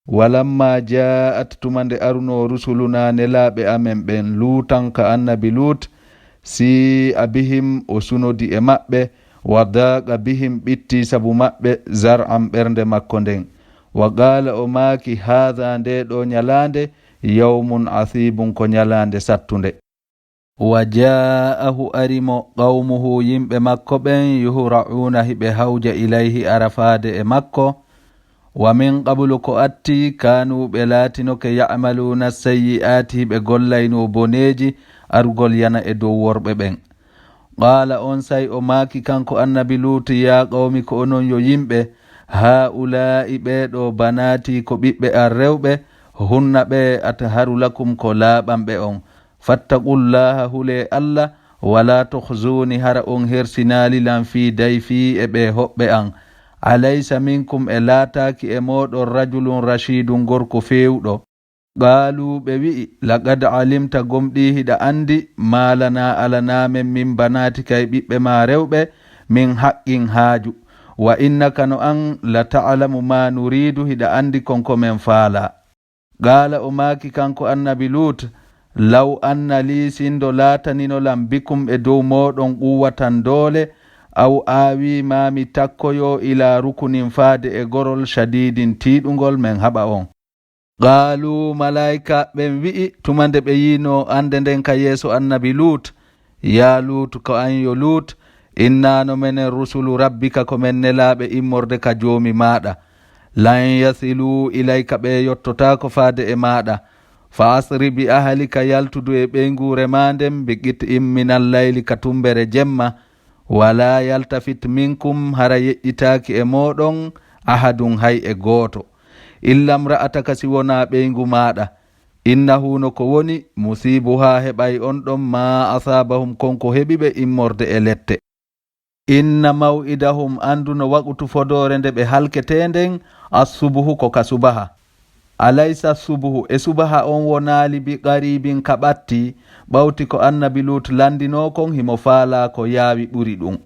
walamma jaat tuma nde aruno rusuluna nelaɓe amen ɓen lutan ka annabi lut si abihim o sunodi e maɓɓe wa daqa bihim ɓitti sabu maɓɓe zar'an ɓernde makko nden wa qala o maaki haada nde ɗo ñalande yawmun asibun ko ñalande sattunde wa ja'ahu arimo qawmuhu yimɓe makko ɓen yuhra'una hiɓe hawja ilayhi arafade e makko wa min qablu ko atti kanu ɓe laatinoke ya'maluna sayyi'ati hiɓe gollayno boneji argol yana e dow worɓe ɓen qala on say o maaki kanko annabi lut ya qawmi ko onon yo yimɓe ha'ula'i ɓeɗo banati ko ɓiɓɓe an rewɓe hunna ɓe atharu lakum ko laaɓanɓe on fattaqullaha hule allah wala tukhzuni hara on hersinalilan fi dayfi e ɓe hoɓɓe an alaysa minkum e laataki e moɗon rajulun rashidun gorko fewɗo qaalu ɓe wi'i laqad alimta gomɗi hiɗa andi malana alanamen min banati kay ɓiɓɓe ma rewɓe min haqqin haaju wa innaka no an la ta'lamu ma nuridu hida andi konko men faala. Qala o maaki kanko annabi Lut, law anna li sindo laatanino lam bikum e dow moɗon quwwatan doole aw aawi mami takkoyo ila rukunin faade e gorol shadidin tiiɗungol men haɓa on. Qalu malaika ɓen wi'i tumande ɓe yino ande nden ka yeeso annabi Lut, ya Lut ko an yo Lut, inna no menen rusulu rabbika ko men nelaɓe immorde ka joomi maɗa, lan yasilu ilayka ɓe yottotako faade e maɗa, fa asri bi ahlika yaltudu e ɓeygure ma nden bi qit'in minal layli ka tumbere jemma, wala yaltafit minkum hara yeƴƴitaki e moɗon ahadun hay e gooto, illa mra'ataka si wona ɓeygu maɗa, innahu no ko woni musibuha heɓay on ɗon ma asabahum konko heɓiɓe immorde e lette. Inna maw'idahum anduno waqutu fodore nde ɓe halkete nden assubuhu ko ka subaha. Alaysa subuhu e subaha on wonali bi qaribin ka ɓatti, ɓawti ko annabi Lut landino kon himo faala ko yaawi ɓuri ɗum.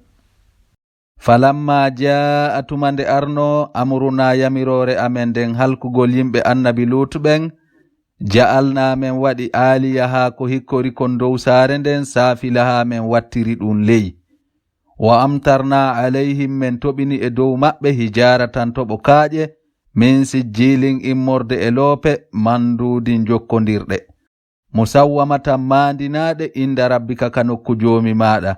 Falamma jaa tumande arno amruna yamirore amen nden halkugol yimɓe annabi Lut ɓen, ja'alna men waɗi aliyaha ko hikkori kon dow saare nden saafilaha men wattiri ɗum ley, wa amtarna alayhim men toɓini e dow maɓɓe hijaratan toɓo kaaƴe min sijjilin immorde e loope mandudin jokkodirɗe, musawwamatan mandinaɗe inda rabbika ka nokku joomi maɗa.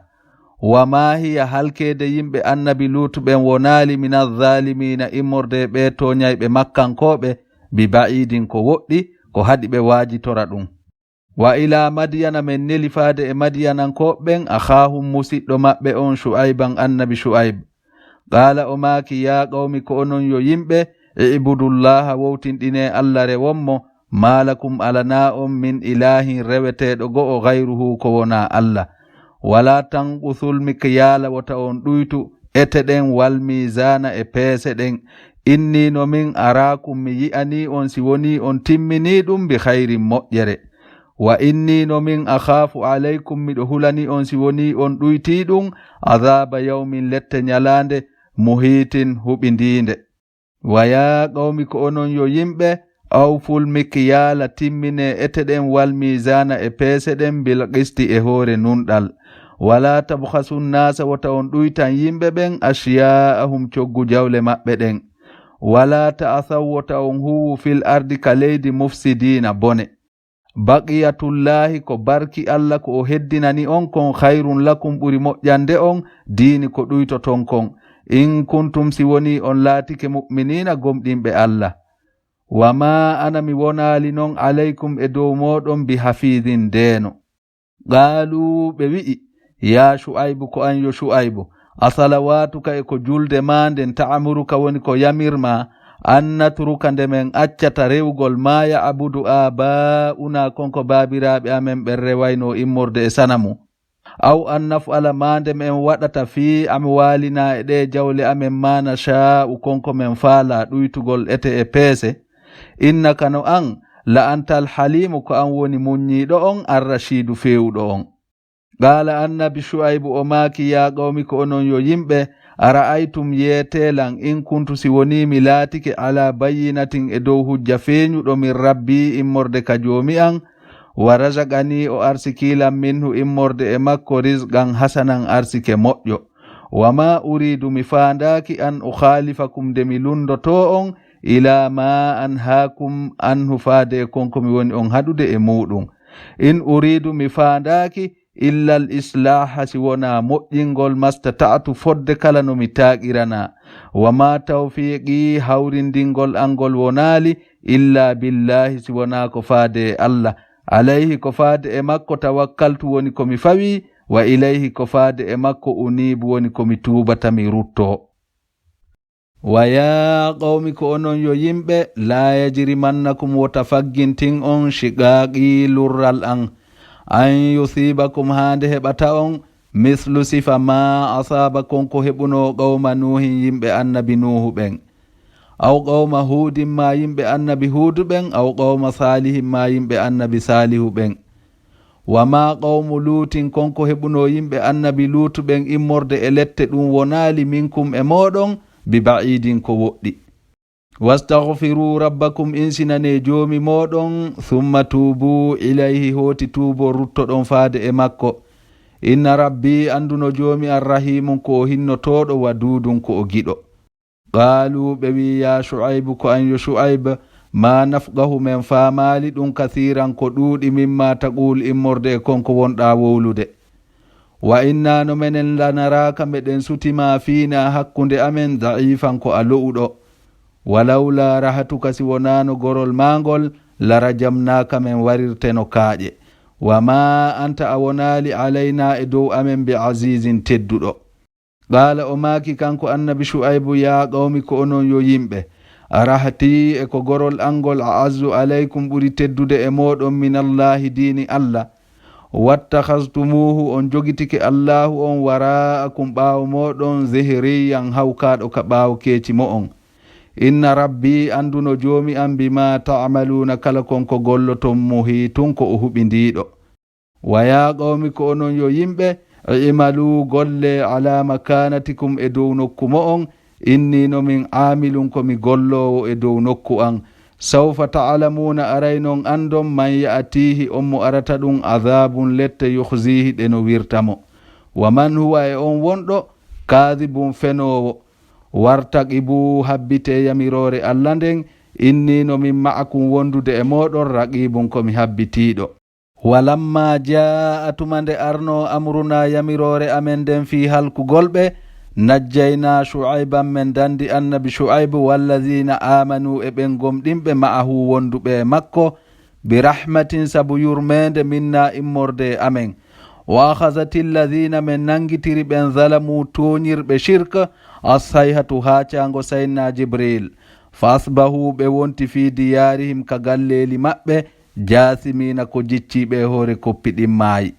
Wa ma hiya halkede yimɓe annabi Lut ɓen wonali min azzalimina immorde ɓe toñayɓe makkankoɓe bi ba'idin ko woɗɗi ko haɗi ɓe waajitora ɗum. Wa ila madiyana men neli faade e madiyanankoɓen akhahum musidɗo maɓɓe on Shu'ayban annabi Shu'ayb. Qala o maaki ya qawmi ko onon yo yimɓe ibudullaha wowtinɗine Allah rewonmo, malakum alana on min ilahin reweteɗo go'o gayruhu ko wona Allah, wala tanqusul mikyala wota on ɗuytu ete ɗen wal mizana e peese ɗen, inni no min arakum mi yi'ani on si woni on timmini ɗum bi khayrin moƴƴere, wa inni no min akhafu alaykum miɗo hulani on si woni on ɗuyti ɗum azaba yawmin lette nyalande muhitin huɓindinde. Wa ya qawmi ko onon yo yimɓe awful mikyala timmine ete ɗen wal mizana e peese ɗen bil qisti e hoore nunɗal, wala tabkhasu nnasa wota on ɗuytan yimɓe ɓen ashiya'ahum coggu jawle maɓɓe ɗen, wala ta'athaw wota on huwu fil ardi ka leydi mufsidina bone. Baqiyatullahi ko barki Allah ko o heddinani on kon khayrun lakum ɓuri moƴƴande on diini ko ɗuytoton kon, in kuntum si woni on laatike mu'minina gomɗinɓe Allah. Wa ma ana mi wonali non alaykum e dow moɗon bi hafidin deeno. Qaalu ɓe wi'i ya Shu'aybu ko an yo Shu'aybu, asalawatuka e ko julde ma nden ta'amuruka woni ko yamirma an natruka nde men accata rewgol ma ya'budu aba'una konko babiraɓe amen ɓen rewayno immorde e sanamu, aw an naf'ala ma nde men waɗata fi amwalina e ɗe jawle amen ma nasha'u konko men faala ɗuytugol ete e peese, innaka no an la antal halimu ko an woni muññiɗo on arrashidu fewuɗo on. Qala annabi Shu'aybu o maaki ya qawmi ko onon yo yimɓe ara'aytum yeetelan in kuntu si woni mi laatike ala bayyinatin e dow hujja feeñuɗo min rabbi immorde ka joomi an, wa razaqani o arsikilan minhu immorde e makko rizqan hasanan arsike moƴƴo, wa ma uridu mi faandaki an ukhalifakum nde mi lundoto on ila ma anhaakum anhu faade e konko mi woni on haɗude e muɗum, in uridu mi faandaki illa al islaha si wona moƴƴingol mastata'tu fodde kala no mi taaqirana, wa ma tawfiqi hawrindingol angol wonali illa billahi si wona ko faade Allah, alayhi ko faade e makko tawakkaltu woni ko mi fawi, wa ilayhi ko faade e makko unibu woni ko mi tuubata mi rutto. Wa ya qawmi ko onon yo yimɓe la yajrimannakum wota faggintin on shiqaqi lurral an yusibakum hande heɓata on mislu sifa ma asaba konko heɓuno qawma nuhin yimɓe annabi nuhu ɓen, aw qawma hudin ma yimɓe annabi hudu ɓen, aw qawma salihin ma yimɓe annabi salihu ɓen, wama qawmu luutin konko heɓuno yimɓe annabi luutu ɓen immorde e lette ɗum wonaali minkum e moɗon bi ba'idin ko woɗɗi. wastaghfiru rabbakum insinane joomi moɗon thumma tuubu ilayhi hooti tuubo ruttoɗon faade e makko. inna rabbi anduno joomi arrahimun ko o hinnotoɗo waduudun ko o giɗo. qaalu ɓe wi ya shu'aybu ko an yo shu'ayb ma nafgahu men faamaali ɗum kathiran ko ɗuuɗi mimma taqul immorde e konko wonɗa wowlude. wa inna no menen lanaraka meɗen sutima fiina hakkunde amen da'ifan ko a lo'uɗo. walawla rahatuka si wonano gorol maangol larajamnaka men warirteno kaaƴe. wa ma anta a wonaali alayna e dow amen bi azizin tedduɗo. qaala o maaki kanko annabi shu'aybu ya qawmi ko onon yo yimɓe arahati e ko gorol angol a'azzu alaykum ɓuri teddude e moɗon minallahi diini allah. wattakhastumuhu on jogitike allahu on wara'akum ɓaawo moɗon zihriyan hawkaɗo ka ɓaawo keeci mo on. inna rabbi anduno joomi an bima ta'maluna kala konko golloton muhitun ko o huɓindiɗo. wa ya qawmi ko onon yo yimɓe imalu golle ala makanatikum e dow nokku mo on inni no min amilun komi gollowo e dow nokku an. sawfa ta'lamuna araynon andon man ya'tihi on mo arata ɗum adhabun lette yukhzihi ɗe no wirtamo. wa man huwa e on wonɗo kadibun fenowo. wartaqibu habbite yamirore allah nden inni no min ma'akum wondude e moɗon raqibun komi habbitiɗo. walamma jaa tumande arno amruna yamirore amen nden fi halkugolɓe najjayna shu'ayban men dandi annabi shu'aybu wallazina amanu e ɓen gomɗinɓe ma'ahu wonduɓe makko bi rahmatin sabu yurmede minna immorde amen. wa akhazati llazina men nangitiri ɓen zalamu toñirɓe shirka assayhatu ha cango sayyidina jibril fa asbahu ɓe wonti fi diyarihim ka galleli maɓɓe jasimina ko jicciɓe hoore koppiɗin maayi.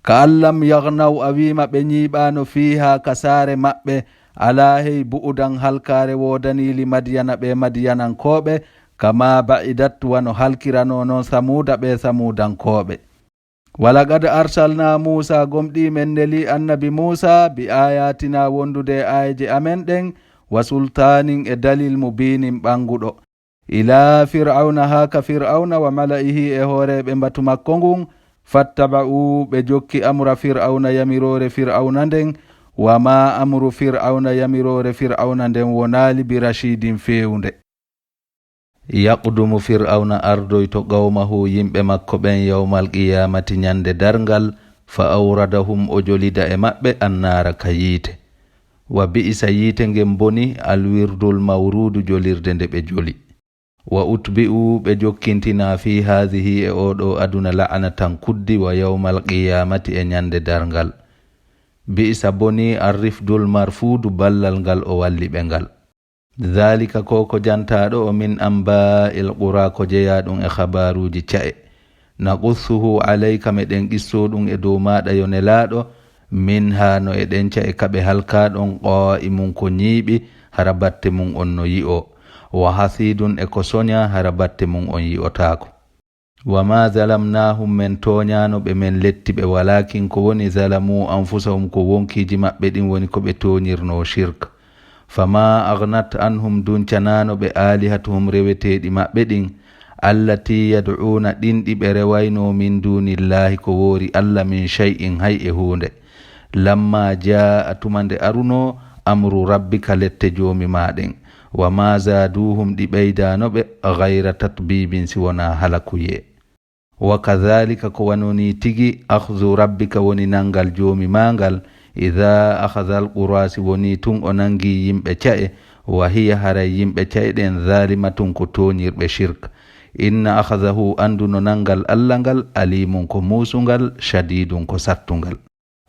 ka allam yagnaw a wima ɓe ñiɓano fiha ka saare maɓɓe ala hey bu'udan halkare wodanili madiyana ɓe madiyanankoɓe kama ba'idat wano halkirano noon samuda ɓe samudankoɓe. walaqad arsalna musa gomɗi men neli annabi musa bi ayatina wondude ayeje amen ɗen wa sultanin e dalil mubinin ɓanguɗo ila fir'auna ha ka fir'auna wa mala'ihi e hooreɓe mbatu makko ngun fattaba'u ɓe jokki amra fir'auna yamirore fir'auna nden wa ma amru fir'auna yamirore fir'auna nden wonaali bi rashidin fewnde. yaqdumu fir'auna ardoyto qawmahu yimɓe makko ɓen yawmal qiyamati ñande darngal fa awradahum o jolida e maɓɓe annara ka yiite. wa bi'isa yiite ngen boni alwirdul mawrudu jolirde nde ɓe joli. wa utbi'u ɓe jokkintina fi hadhihi e oɗo aduna la'anatan kuddi wa yawmal qiyamati e ñande darngal. bi'isa boni arrifdul marfudu ballal ngal o walli ɓe ngal. dhalika koko jantaɗo o min amba'il qura ko jeya ɗum e habaruji ca'e naqussuhu alayka meɗen qisso ɗum e dow maɗa yo nelaɗo min ha no eɗen ca'e kaɓe halkaɗon qa'imun ko ñiiɓi hara batte mum on no yi'o wa hasidun e ko soña hara batte mum on yi'otako. wa ma zalamnahum men toñano ɓe men lettiɓe walakin ko woni zalamu anfusahum ko wonkiji maɓɓe ɗin woni ko ɓe toñirno shirka. fama aghnat anhum duncanano ɓe alihatuhum reweteɗi maɓɓe ɗin allati yad'una ɗin ɗi ɓe rewayno min dunillahi ko woori allah min shay'in hay e hunde. lamma jaa tumande aruno amru rabbika lette joomi maɗen wa ma zaduhum ɗi ɓeydanoɓe ghayra tatbibin si wona halakuye. wa kadhalika ko wanoni tigi akhzu rabbika woni nangal joomi mangal idha akhadha alqura si woni tun o nangi yimɓe ca'e wa hiya haray yimɓe ca'e ɗen zalimatun ko toñirɓe shirka. inna akhadahu anduno nangal allah ngal alimun ko musungal shadidun ko sattungal.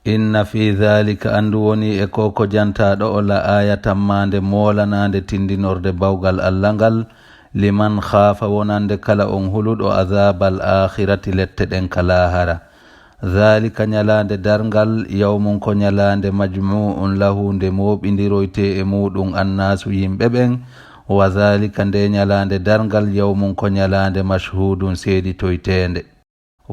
inna fi dhalika andu woni e koko jantaɗo o la ayatan mande molanande tindinorde bawgal allah ngal liman khafa wonande kala on huluɗo azabal akhirati lette ɗen kala hara. dhalika ñalande darngal yawmun ko ñalande majmu'un lahu nde moɓidiroyte e muɗum annasu yimɓe ɓen wa dhalika nde ñalande darngal yawmun ko ñalande mashhudun seeditoytende.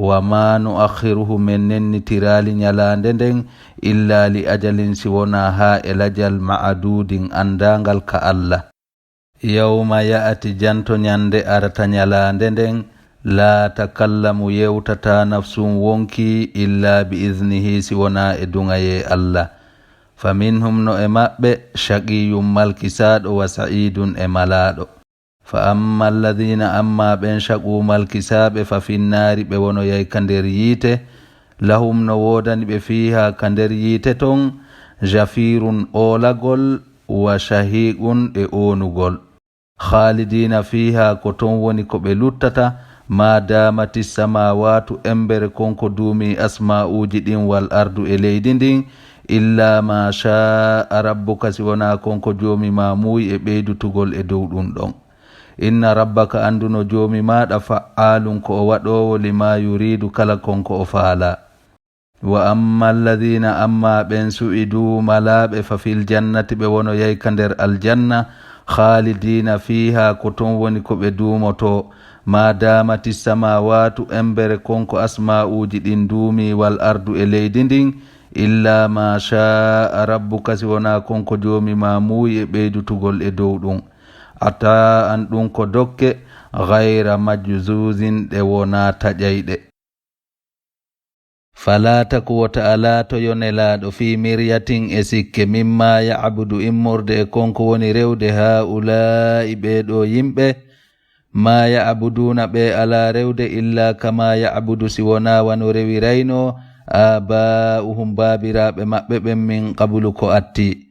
wa ma nuakhiruhu men nennitirali nyalande nden illa li ajalin siwona ha elajal ma'adudin andangal ka Allah. Yawma ya'ati janto nyande arata nyalande nden la takallamu yewtata nafsun wonki illa bi iznihi siwona edungaye Allah. Faminhum no emabbe shaqiyum malkisado wa sa'idun emalado. Fa amma alladhina amma ben shaqu malkisabe fa finnari be wono yai kander yite lahum no wodani be fiha kander yite ton jafirun olagol wa shahiqun e onugol. Khalidina fiha ko ton woni ko be luttata ma damati samawatu embere konko dumi asma'uji din wal ardu e leydi ndin illa ma sha'a rabbuka siwona konko jomi ma muy e beydutugol e dow dum don. Inna rabbaka anduno jomi maɗa fa'alun ko o waɗowo lima yuridu kala konko o faala. Wa amma alladhina amma ben su'idu malaɓe fa fil jannati ɓe wono yayka nder aljanna khalidina fiha ko ton woni ko ɓe dumoto ma damati samawatu embere konko asma'uji ɗin duumi wal ardu e leydi ndin illa ma sha'a rabbuka siwona konko jomi ma muy e ɓeydutugol e dow ɗum. Ata an ɗum ko dokke ghayra majzuzin ɗe wona taƴayɗe. Fala taku wa ta'ala to yonelaɗo fi miryatin e sikke mimma ya'budu immorde e konko woni rewde haula'i ɓeɗo yimɓe ma ya'buduna ɓe ala rewde illa kama ya'budu siwona wano rewirayno aba'uhum babiraɓe maɓɓe ɓen min qablu ko atti.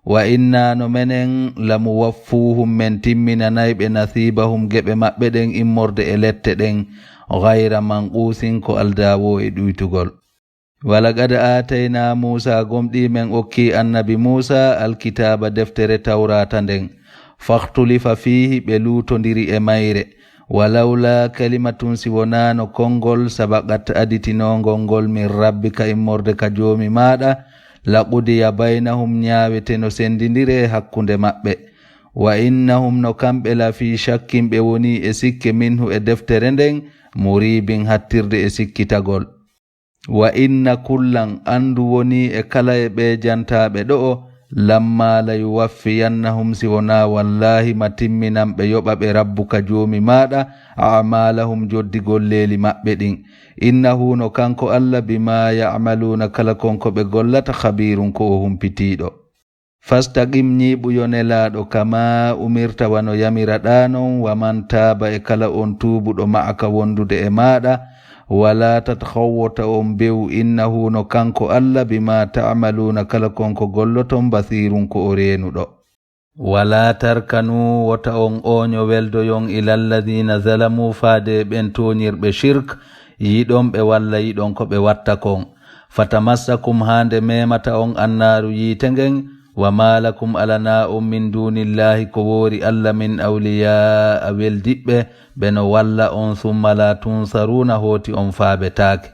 Wa inna no menen lamu waffuhum men timminanayɓe nasibahum geɓe maɓɓe ɗen immorde e lette ɗen ghayra manqusin ko aldawo e ɗuytugol. Walaqad atayna Musa gomɗi men okki annabi Musa alkitaba deftere tawrata nden fakhtulifa fihi ɓe lutondiri e mayre walawla kalimatun siwonano kongol sabaqat aditinongol ngol min rabbika immorde ka jomi maɗa laqudiya baynahum ñaawete no sendindire hakkunde maɓɓe. Wa innahum no kamɓe la fi shakkin ɓe woni e sikke minhu e deftere nden muribin hattirde e sikkitagol. Wa inna kullan andu woni e kala e ɓe jantaɓe ɗo lamma la yuwaffiyannahum siwona wallahi ma timminan ɓe yoɓa ɓe rabbuka joomi maɗa a'malahum joddigol leeli maɓɓe ɗin. Innahu no kanko Allah bima ya'maluna kala konko ɓe gollata khabirun ko o humpitiɗo. Fastaqim ñiɓu yonelaɗo kama umirta wano yamiraɗanon wa man taba e kala on tubuɗo ma'aka wondude e maɗa wala tatkhawwata on bew innahu no kanko Allah bima ta'maluna kala konko golloton basirun ko o renuɗo. Wala tarkanu wota on oño weldoyon ilal ladina zalamu faade ɓen toñirɓe shirk yiɗon ɓe walla yiɗon ko ɓe watta kon. Fatamassakum hande memata on annaru yite ngen wa malakum alana min dunillahi ko wori Allah min awliya a weldiɓɓe beno walla on summa la tunsaruna hoti on faabetake.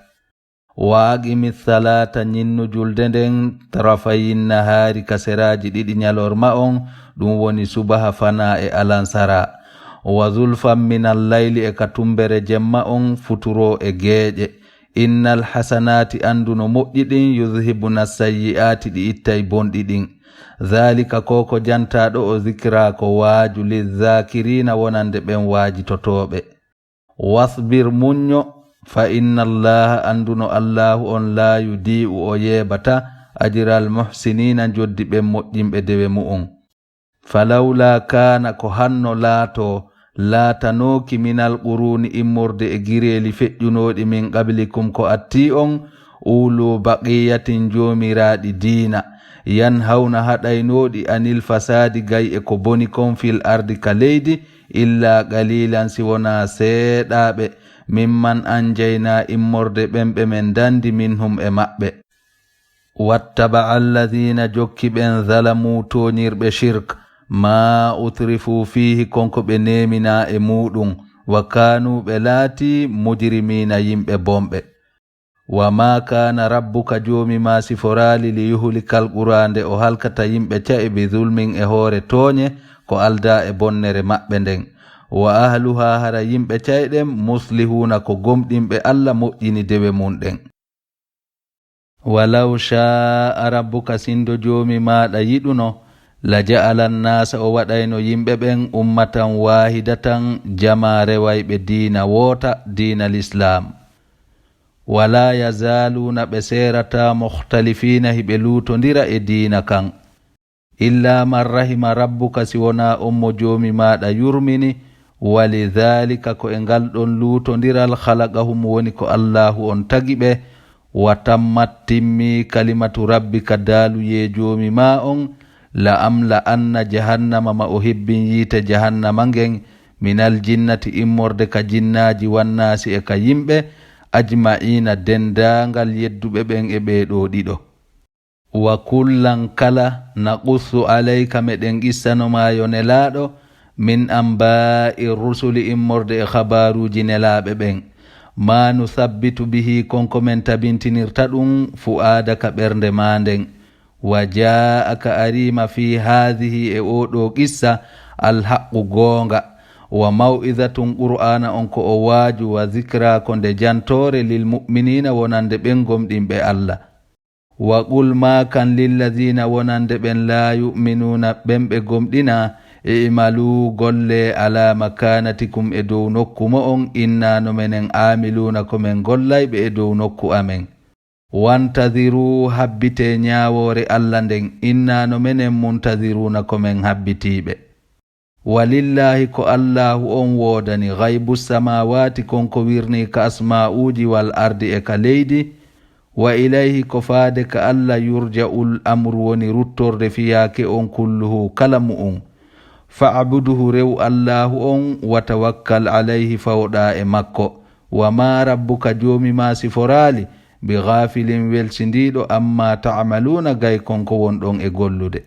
Wa aqimi salata ñinnu julde nden tarafayin nahari kaseraji ɗiɗi ñalorma on ɗum woni subaha fana e alansara. Wa zulfan minal layli e katumbere jemma on futuro e geeƴe. Innal hasanati anduno moƴƴi ɗin yuzhibuna sayyi'ati ɗi ittay bonɗi ɗin. Zalika koko jantaɗo o zikra ko waaju lizzakirina wonande ɓen waajitotoɓe. Wasbir munyo fa inna allaha anduno allahu on la yudi'u o yebata ajiral muhsinina joddi ɓen moƴƴinɓe dewe mu'un. Falawla kana ko hanno laato laatanoki minal quruni immorde e gireeli feƴƴunoɗi min qablikum ko atti on ulu baqiyatin jomiraɗi diina yan hawna haɗaynoɗi anil fasadi gay e ko boni kon fil ardi ka leydi illa qalilan siwona seeɗaɓe mimman anjayna immorde ɓenɓe men dandi minhum e maɓɓe. Wattaba alladhina jokki ɓen zalamu toñirɓe shirk ma utrifu fihi konko ɓe nemina e muɗum wa kanu ɓe laati mujrimina yimɓe bomɓe. Wa ma kana rabbuka joomi ma siforali li yuhlikal qurande o halkata yimɓe ca'i bi zulmin e hoore tooñe ko alda e bonnere maɓɓe nden. wa ahluha hara yimɓe cayɗen muslihuna ko gomɗinɓe Allah moƴƴini dewe mum ɗen. Walaw sha'a rabbuka sindo joomi maɗa yiɗuno la ja'ala nnasa o waɗayno yimɓe ɓen ummatan wahidatan jama rewayɓe diina woota diina l'islam. Wala yazaluna ɓe serata mukhtalifina hiɓe lutondira e diina kan. Illa man rahima rabbuka si wona on mo joomi maɗa yurmini walidhalika ko e ngal ɗon lutondiral khalaqahum woni ko Allahu on tagi ɓe wa tammat timmi kalimatu rabbika daaluye joomi ma on la amla anna jahannama ma o hebbin yiite jahannama ngen minal jinnati immorde ka jinnaji wannasi e ka yimɓe ajma'ina dendangal yedduɓe ɓen e ɓeeɗo ɗiɗo. Wa kullan kala naqussu alayka meɗen qissanoma yo nelaɗo min amba'i rusuli immorde e khabaruji nelaɓe ɓen ma nusabbitu bihi konko men tabintinirta ɗum fu'adaka ɓernde ma nden wa ja'aka arima fi hadhihi e oɗo qissa alhaqqu goonga wa maw'izatun qur'ana on ko o waaju wa zikra ko nde jantore lil mu'minina wonande ɓen gomɗinɓe Allah. Wa qul ma kan lilladhina wonande ɓen la yu'minuna ɓen ɓe gomɗina e imalu golle ala makanatikum e dow nokku mo on inna no menen amiluna ko men gollayɓe e dow nokku amen. Wantadhiru habbite ñawore Allah nden inna no menen muntadhiruna ko men habbitiɓe. Walillahi ko Allahu on wodani ghaibu samawati konko wirni ka asma'uji wal ardi e ka leydi wa ilayhi ko faade ka Allah yurja'ul amru woni ruttorde fiyake on kulluhu kala mu'un. Fa'abuduhu rew Allahu on wa tawakkal alayhi fawɗa e makko wa ma rabbuka joomi ma siforali bi ghafilin welsindiɗo amma ta'maluna gay konko wonɗon e gollude.